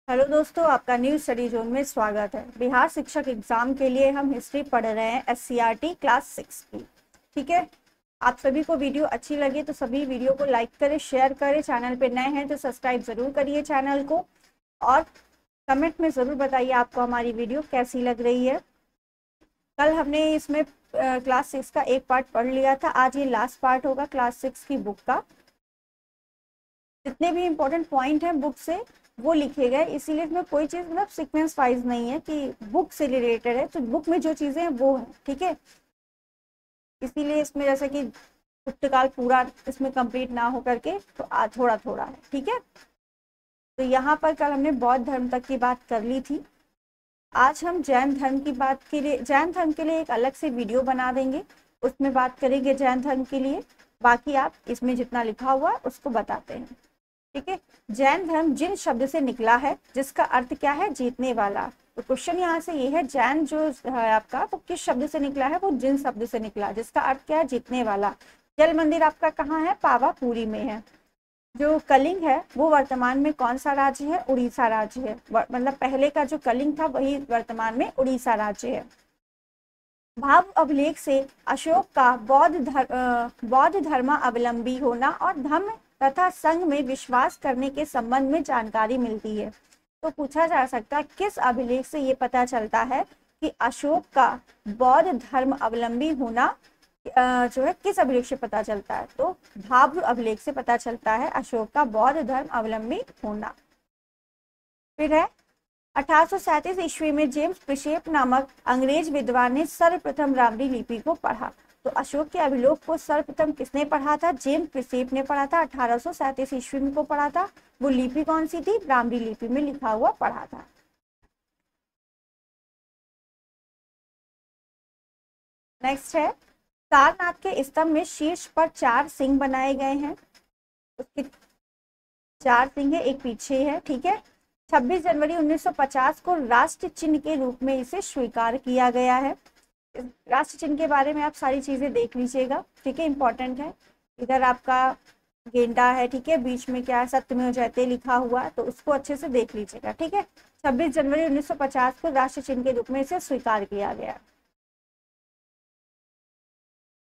Hello दोस्तों, आपका new study zone में स्वागत है। बिहार शिक्षक एग्जाम के लिए हम हिस्ट्री पढ़ रहे हैं, एससीईआरटी क्लास 6 की। ठीक है। आप सभी को वीडियो अच्छी लगे तो सभी वीडियो को लाइक करें, शेयर करें। चैनल पे नए हैं तो सब्सक्राइब जरूर करिए चैनल को, और कमेंट में जरूर बताइए आपको हमारी वीडियो कैसी लग रही है। कल हमने इसमें क्लास 6 का एक पार्ट पढ़ लिया था। आज ये लास्ट पार्ट होगा क्लास 6 की बुक का। जितने भी इम्पोर्टेंट पॉइंट हैं बुक से वो लिखे गए, इसीलिए इसमें कोई चीज मतलब सीक्वेंस वाइज नहीं है कि बुक से रिलेटेड है, तो बुक में जो चीजें हैं वो है। ठीक है। इसीलिए इसमें जैसे कि पुस्तकाल पूरा इसमें कंप्लीट ना हो करके तो थोड़ा थोड़ा है। ठीक है। तो यहाँ पर कल हमने बौद्ध धर्म तक की बात कर ली थी। आज हम जैन धर्म की बात के लिए, जैन धर्म के लिए एक अलग से वीडियो बना देंगे, उसमें बात करेंगे जैन धर्म के लिए। बाकी आप इसमें जितना लिखा हुआ है उसको बताते हैं। ठीक है। जैन धर्म जिन शब्द से निकला है जिसका अर्थ क्या है, जीतने वाला। तो क्वेश्चन यहाँ से ये है, जैन जो है आपका वो किस शब्द से निकला है, वो जिन शब्द से निकला जिसका अर्थ क्या है, जीतने वाला। जल मंदिर आपका कहाँ है, पावापुरी में है। जो कलिंग है वो वर्तमान में कौन सा राज्य है, उड़ीसा राज्य है। मतलब पहले का जो कलिंग था वही वर्तमान में उड़ीसा राज्य है। भाव अभिलेख से अशोक का बौद्ध धर्मावलंबी होना और धम्म तथा संघ में विश्वास करने के संबंध में जानकारी मिलती है। तो पूछा जा सकता है किस अभिलेख से ये पता चलता है कि अशोक का बौद्ध धर्म अवलंबी होना जो है किस अभिलेख से पता चलता है। तो भाव अभिलेख से पता चलता है अशोक का बौद्ध धर्म अवलंबी होना। फिर है 1837 ईस्वी में जेम्स प्रिशेप नामक अंग्रेज विद्वान ने सर्वप्रथम रामरी लिपि को पढ़ा। तो अशोक के अभिलेख को सर्वप्रथम किसने पढ़ा था, जेम्स प्रिशेप ने पढ़ा था। 1837 ईस्वी में को पढ़ा था। वो लिपि कौन सी थी, रामरी लिपि में लिखा हुआ पढ़ा था। नेक्स्ट है, सारनाथ के स्तंभ में शीर्ष पर 4 सिंह बनाए गए हैं। उसके 4 सिंह है, एक पीछे है। ठीक है। 26 जनवरी 1950 को राष्ट्र चिन्ह के रूप में इसे स्वीकार किया गया है। राष्ट्र चिन्ह के बारे में आप सारी चीजें देख लीजिएगा। ठीक है, इंपॉर्टेंट है। इधर आपका गेंडा है, ठीक है, बीच में क्या है, सत्यमेव जयते लिखा हुआ है, तो उसको अच्छे से देख लीजिएगा। ठीक है। 26 जनवरी 1950 को राष्ट्र चिन्ह के रूप में इसे स्वीकार किया गया।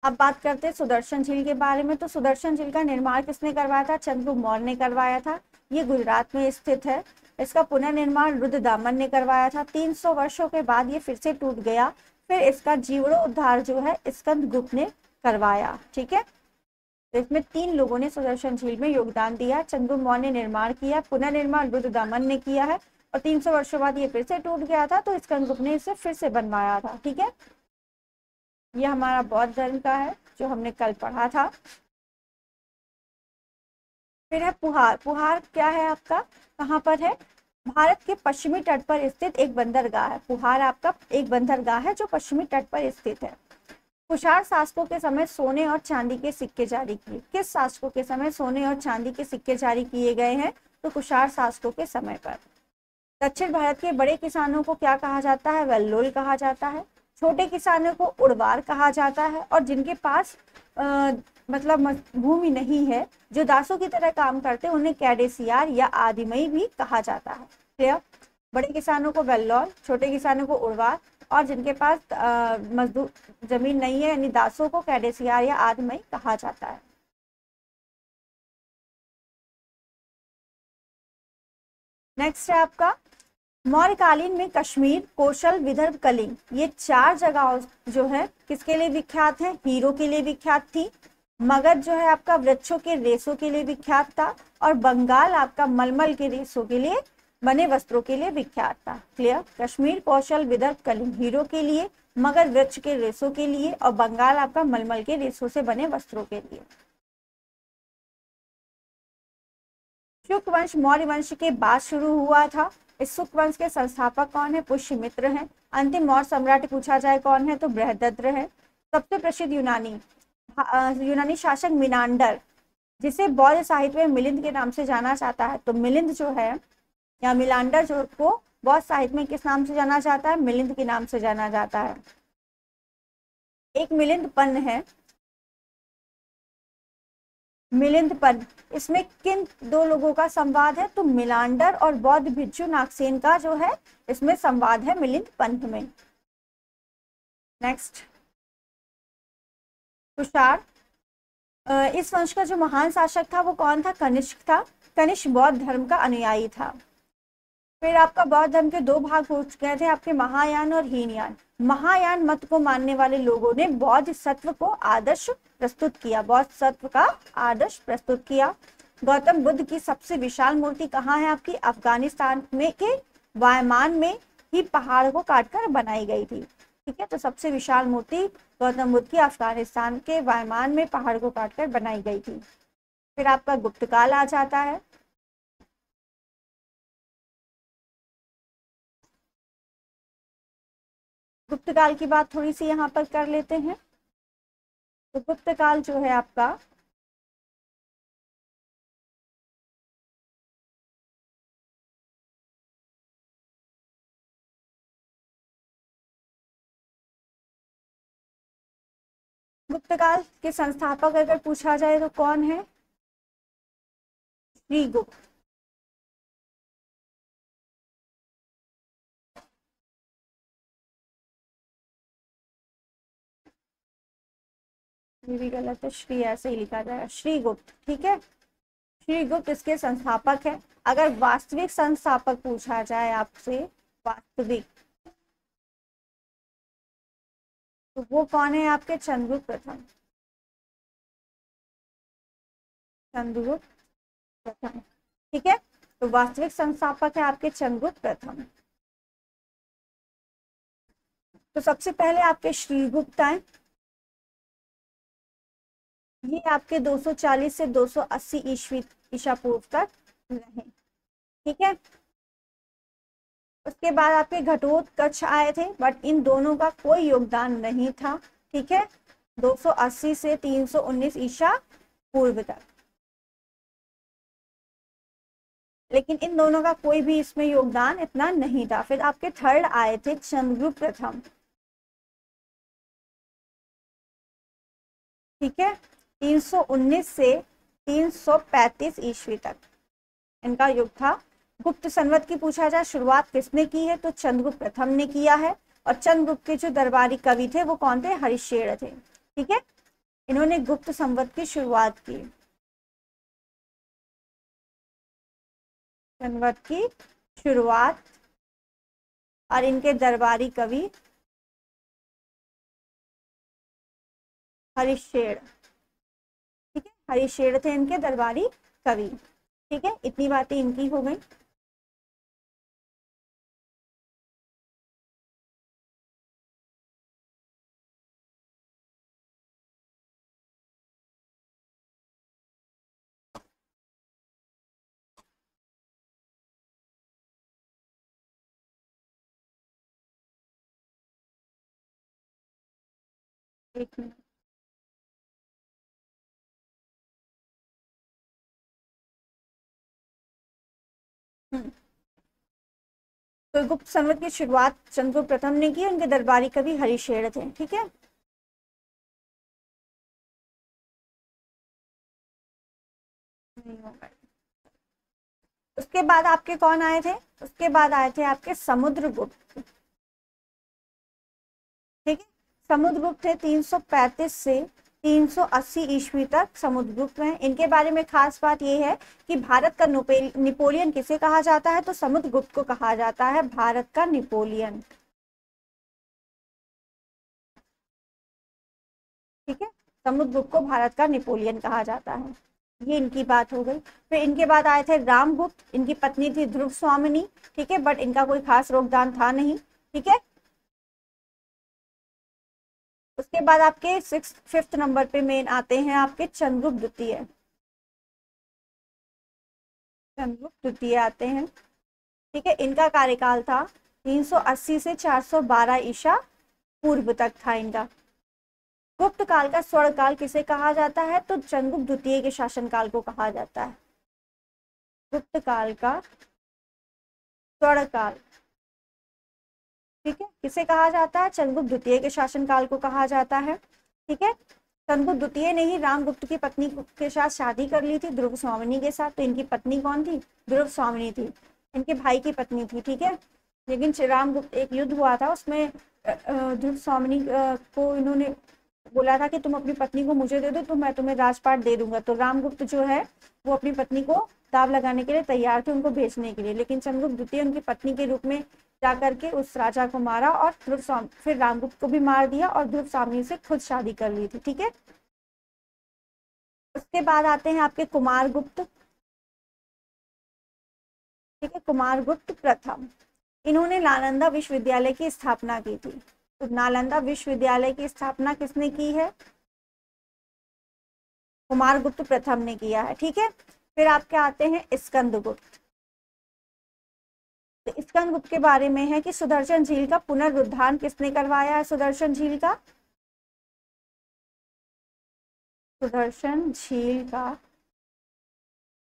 अब बात करते हैं सुदर्शन झील के बारे में। तो सुदर्शन झील का निर्माण किसने करवाया था, चंद्रगुप्त मौर्य ने करवाया था। ये गुजरात में स्थित है। इसका पुनर्निर्माण रुद्रदामन ने करवाया था। 300 वर्षों के बाद ये फिर से टूट गया। फिर इसका जीर्णोद्धार जो है स्कंदगुप्त ने करवाया। ठीक है। तो इसमें 3 लोगों ने सुदर्शन झील में योगदान दिया। चंद्रगुप्त मौर्य ने निर्माण किया, पुनर्निर्माण रुद्रदामन ने किया है, और 300 वर्षों बाद ये फिर से टूट गया था तो स्कंदगुप्त ने इसे फिर से बनवाया था। ठीक है। ये हमारा बौद्ध धर्म का है जो हमने कल पढ़ा था। फिर है पुहार। पुहार क्या है आपका, कहाँ पर है, भारत के पश्चिमी तट पर स्थित एक बंदरगाह है। पुहार आपका एक बंदरगाह है जो पश्चिमी तट पर स्थित है। कुषाण शासकों के समय सोने और चांदी के सिक्के जारी किए। किस शासकों के समय सोने और चांदी के सिक्के जारी किए गए हैं, तो कुषाण शासकों के समय पर। दक्षिण भारत के बड़े किसानों को क्या कहा जाता है, वेल्लोल कहा जाता है। छोटे किसानों को उड़वार कहा जाता है। और जिनके पास मतलब भूमि नहीं है, जो दासों की तरह काम करते हैं, उन्हें कैडेसियार या आदिमई भी कहा जाता है। क्लियर। बड़े किसानों को वेल्लोल, छोटे किसानों को उड़वार, और जिनके पास मजदूर जमीन नहीं है यानी दासों को कैडेसियार या आदिमई कहा जाता है। नेक्स्ट है आपका, मौर्यकालीन में कश्मीर, कौशल, विदर्भ, कलिंग, ये 4 जगह जो है किसके लिए विख्यात है, हीरो के लिए विख्यात थी। मगध जो है आपका वृक्षों के रेशों के लिए विख्यात था। और बंगाल आपका मलमल के रेशों के लिए बने वस्त्रों के लिए विख्यात था। क्लियर। कश्मीर, कौशल, विदर्भ, कलिंग हीरो के लिए, मगध वृक्ष के रेशों के लिए, और बंगाल आपका मलमल के रेशों से बने वस्त्रों के लिए। शुक वंश मौर्य वंश के बाद शुरू हुआ था। इस शुक वंश के संस्थापक कौन है, पुष्यमित्र हैं। अंतिम मौर्य सम्राट पूछा जाए कौन है, तो बृहदद्र है। सबसे प्रसिद्ध यूनानी शासक मिनांडर, जिसे बौद्ध साहित्य में मिलिंद के नाम से जाना जाता है। तो मिलिंद जो है या मिलांडर जो को बौद्ध साहित्य में किस नाम से जाना जाता है, मिलिंद के नाम से जाना जाता है। एक मिलिंद पन्न है मिलिंद इसमें किन दो लोगों का संवाद है? तो मिलांडर और बौद्ध भिक्षु नागसेन का जो है इसमें संवाद है मिलिंद पंथ में। नेक्स्ट, तुषार, इस वंश का जो महान शासक था वो कौन था? कनिष्क था। कनिष्क बौद्ध धर्म का अनुयायी था। फिर आपका बौद्ध धर्म के दो भाग हो गए थे आपके, महायान और हीनयान। महायान मत को मानने वाले लोगों ने बौद्ध सत्व को आदर्श प्रस्तुत किया, बौद्ध सत्व का आदर्श प्रस्तुत किया। गौतम बुद्ध की सबसे विशाल मूर्ति कहाँ है आपकी? अफगानिस्तान में के वायमान में ही पहाड़ को काटकर बनाई गई थी। ठीक है, तो सबसे विशाल मूर्ति गौतम बुद्ध की अफगानिस्तान के वायमान में पहाड़ को काटकर बनाई गई थी। फिर आपका गुप्त काल आ जाता है। गुप्त काल की बात थोड़ी सी यहाँ पर कर लेते हैं। तो गुप्त काल जो है आपका गुप्त काल के संस्थापक अगर पूछा जाए तो कौन है? श्रीगुप्त। ये भी गलत है, श्री ऐसे ही लिखा जाएगा, श्रीगुप्त। ठीक है, श्रीगुप्त इसके संस्थापक है। अगर वास्तविक संस्थापक पूछा जाए आपसे, वास्तविक, तो वो कौन है आपके? चंद्रगुप्त प्रथम। चंद्रगुप्त प्रथम। ठीक है, तो वास्तविक संस्थापक है आपके चंद्रगुप्त प्रथम। तो सबसे पहले आपके श्रीगुप्त आए, ये आपके 240 से 280 ईसा पूर्व तक रहे। ठीक है, उसके बाद आपके घटोत्कच आए थे, बट इन दोनों का कोई योगदान नहीं था। ठीक है, 280 से 319 ईसा पूर्व तक, लेकिन इन दोनों का कोई भी इसमें योगदान इतना नहीं था। फिर आपके थर्ड आए थे चंद्रगुप्त प्रथम। ठीक है, 319 से 335 ईस्वी तक इनका युग था। गुप्त संवत की पूछा जाए शुरुआत किसने की है? तो चंद्रगुप्त प्रथम ने किया है। और चंद्रगुप्त के जो दरबारी कवि थे वो कौन थे? हरिश्चेड़ थे। ठीक है, इन्होंने गुप्त संवत की शुरुआत की, संवत की शुरुआत, और इनके दरबारी कवि हरिश्चेड़। ठीक है, हरिश्चेड़ थे इनके दरबारी कवि। ठीक है, इतनी बातें इनकी हो गई। एक मिनट, तो गुप्त संवत की शुरुआत चंद्रगुप्त प्रथम ने की, उनके दरबारी कवि हरिश्चेड़ थे। ठीक है, उसके बाद आपके कौन आए थे? उसके बाद आए थे आपके समुद्रगुप्त। ठीक है, समुद्रगुप्त थे 335 से 380 ईस्वी तक समुद्रगुप्त हैं। इनके बारे में खास बात यह है कि भारत का नेपोलियन किसे कहा जाता है? तो समुद्रगुप्त को कहा जाता है भारत का नेपोलियन। ठीक है, समुद्रगुप्त को भारत का नेपोलियन कहा जाता है। ये इनकी बात हो गई। फिर इनके बाद आए थे रामगुप्त, इनकी पत्नी थी ध्रुव स्वामिनी। ठीक है, बट इनका कोई खास योगदान था नहीं। ठीक है, उसके बाद आपके फिफ्थ नंबर पे मेन आते हैं आपके चंद्रगुप्त द्वितीय। चंद्रगुप्त द्वितीय आते हैं। ठीक है, इनका कार्यकाल था 380 से 412 ईसा पूर्व तक था इनका। गुप्त काल का स्वर्ण काल किसे कहा जाता है? तो चंद्रगुप्त द्वितीय के शासनकाल को कहा जाता है। गुप्त काल का स्वर्ण काल, ठीक है, किसे कहा जाता है? चंद्रगुप्त द्वितीय के शासनकाल को कहा जाता है। ठीक है, चंद्रगुप्त द्वितीय ने ही रामगुप्त की पत्नी के साथ शादी कर ली थी, ध्रुव स्वामिनी के साथ। तो इनकी पत्नी कौन थी? ध्रुव स्वामिनी थी, इनके भाई की पत्नी थी, ठीक है। लेकिन रामगुप्त, एक युद्ध हुआ था, उसमें ध्रुव स्वामिनी को इन्होंने बोला था कि तुम अपनी पत्नी को मुझे दे दो तो मैं तुम्हें राजपाट दे दूंगा। तो रामगुप्त जो है वो अपनी पत्नी को दाव लगाने के लिए तैयार थे, उनको भेजने के लिए। लेकिन चंद्रगुप्त द्वितीय उनकी पत्नी के रूप में जाकर के उस राजा को मारा और फिर रामगुप्त को भी मार दिया और ध्रुव स्वामिनी से खुद शादी कर ली थी, ठीक है। उसके बाद आते हैं आपके कुमारगुप्त, ठीक है। कुमारगुप्त प्रथम, इन्होंने नालंदा विश्वविद्यालय की स्थापना की थी। तो नालंदा विश्वविद्यालय की स्थापना किसने की है? कुमारगुप्त प्रथम ने किया है, ठीक है। फिर आपके आते हैं स्कंदगुप्त। तो स्कंदगुप्त के बारे में है कि सुदर्शन झील का पुनरुद्धार किसने करवाया है? सुदर्शन झील का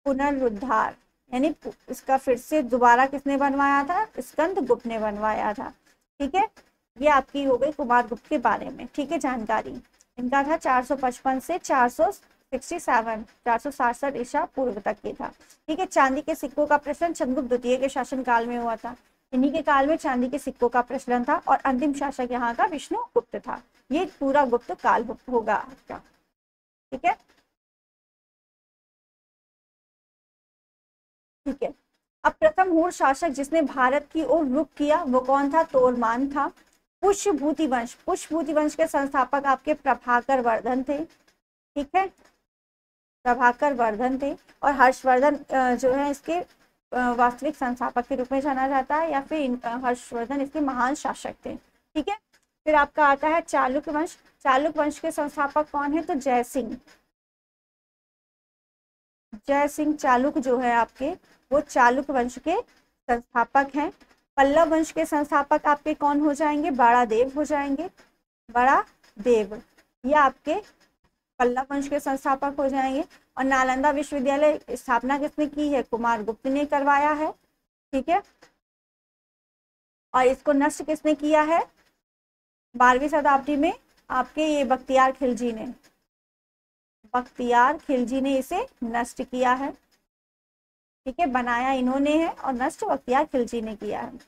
पुनरुद्धार यानी इसका फिर से दोबारा किसने बनवाया था? स्कंदगुप्त ने बनवाया था, ठीक है। ये आपकी हो गई कुमारगुप्त के बारे में, ठीक है, जानकारी। इनका था 455 से 467 ईसा पूर्व तक के था, ठीक है। चांदी के सिक्कों का प्रचलन चंद्रगुप्त द्वितीय के शासन काल में हुआ था। इन्हीं के काल में चांदी के सिक्कों का प्रचलन था और अंतिम शासक यहाँ का विष्णुगुप्त था। ये पूरा गुप्त काल होगा आपका, ठीक है, ठीक है। अब प्रथम हुण शासक जिसने भारत की ओर रुख किया वो कौन था? तोरमान था। पुष्यभूति वंश के संस्थापक आपके प्रभाकर वर्धन थे, ठीक है, प्रभाकर वर्धन थे। और हर्षवर्धन जो है इसके वास्तविक संस्थापक के रूप में जाना जाता है, या फिर हर्षवर्धन इसके महान शासक थे, ठीक है। फिर आपका आता है चालुक्य वंश। चालुक्य वंश के संस्थापक कौन है? तो जय सिंह चालुक्य जो है आपके वो चालुक्य वंश के संस्थापक हैं। पल्लव वंश के संस्थापक आपके कौन हो जाएंगे? बड़ादेव हो जाएंगे, बड़ादेव, ये आपके पल्लव वंश के संस्थापक हो जाएंगे। और नालंदा विश्वविद्यालय स्थापना किसने की है? कुमारगुप्त ने करवाया है, ठीक है। और इसको नष्ट किसने किया है? 12वीं शताब्दी में आपके ये बख्तियार खिलजी ने इसे नष्ट किया है, ठीक है। बनाया इन्होंने है और नष्ट बख्तियार खिलजी ने किया है।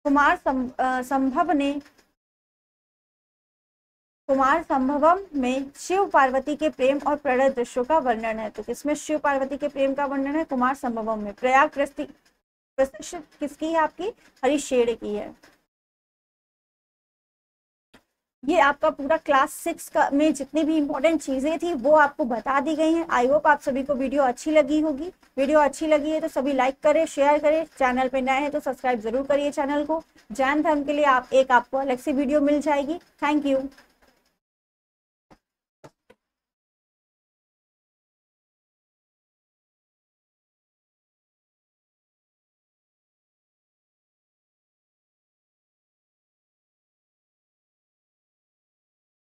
कुमार संभवम में शिव पार्वती के प्रेम और प्रणय दृश्यों का वर्णन है। तो किसमें शिव पार्वती के प्रेम का वर्णन है? कुमार संभवम में। प्रयाग प्रतिष्ठित किसकी है? आपकी हरिशेर की है। ये आपका पूरा क्लास 6 का में जितनी भी इंपॉर्टेंट चीजें थी वो आपको बता दी गई हैं। आई होप आप सभी को वीडियो अच्छी लगी होगी। वीडियो अच्छी लगी है तो सभी लाइक करें, शेयर करें। चैनल पे नए हैं तो सब्सक्राइब जरूर करिए चैनल को। जैन धर्म के लिए आपको अलग से वीडियो मिल जाएगी। Thank you.